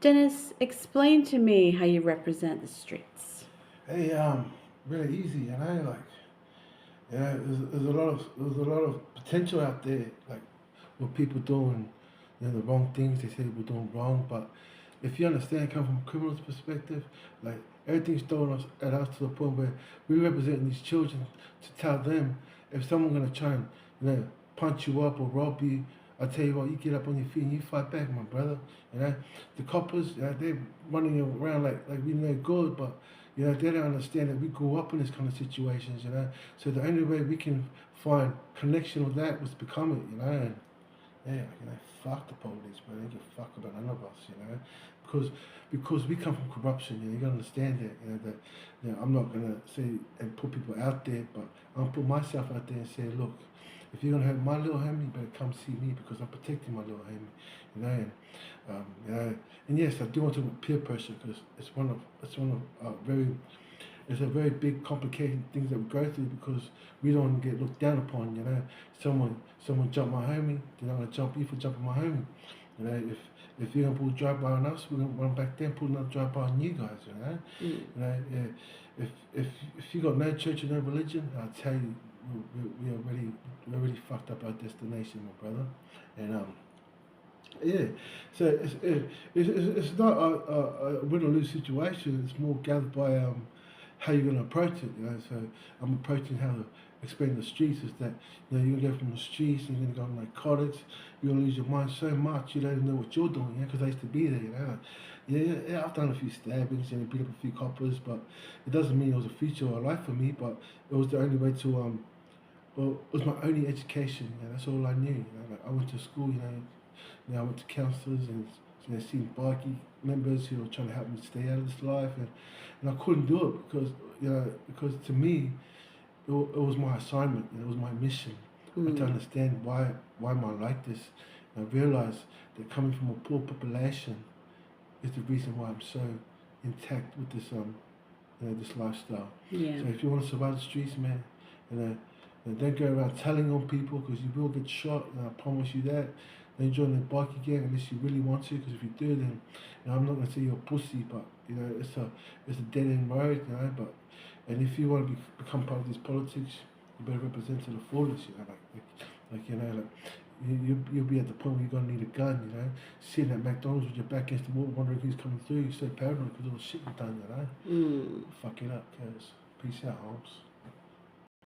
Dennis, explain to me how you represent the streets. Hey, really easy, like, there's a lot of potential out there, like, with people doing, the wrong things. They say we're doing wrong, but if you understand, come from a criminal's perspective, like, everything's thrown at us to the point where we represent these children to tell them if someone's gonna try and, punch you up or rob you. I tell you what, you get up on your feet and you fight back, my brother. You know, the coppers, they're running around like we know good, but they don't understand that we grew up in this kind of situations. So the only way we can find connection with that was become it. And yeah, fuck the police, man. They give a fuck about none of us, because we come from corruption. You gotta understand that. That I'm not gonna say and put people out there, but I'll put myself out there and say, look, if you're gonna hurt my little homie, you better come see me because I'm protecting my little homie. And yes, I do want to talk about peer pressure because it's a very big, complicated things that we go through because we don't get looked down upon. Someone jump my homie, then I'm gonna jump you for jumping my homie. If you're gonna pull a drive by on us, we're gonna run back there and pull another drive by on you guys. Mm. Yeah. If you got no church or no religion, I'll tell you, we already fucked up our destination, my brother. And yeah, so it's not a win or lose situation. It's more gathered by how you're going to approach it. So I'm approaching how to explain the streets is that you're gonna go from the streets and you're gonna go on narcotics. You're gonna lose your mind so much you don't even know what you're doing. Because I used to be there. Yeah, I've done a few stabbings and beat up a few coppers, but it doesn't mean it was a future or a life for me. But it was the only way to well, it was my only education. That's all I knew. Like I went to school. I went to counselors and seen bikie members who were trying to help me stay out of this life, and I couldn't do it because to me it was my assignment. It was my mission. To Mm. understand why am I like this. And I realized that coming from a poor population is the reason why I'm so intact with this lifestyle. Yeah. So if you want to survive the streets, man, you know, don't go around telling on people because you will get shot. And I promise you that. Don't join the bike gang unless you really want to. Because if you do, then I'm not gonna say you're a pussy, but it's a dead end road. But and if you want to become part of these politics, you better represent to the fullest. You'll be at the point where you're gonna need a gun. Sitting at McDonald's with your back against the wall, wondering who's coming through. You're so paranoid because of all the shit you've done. Mm. Fuck it up, cuz. Peace out, Holmes.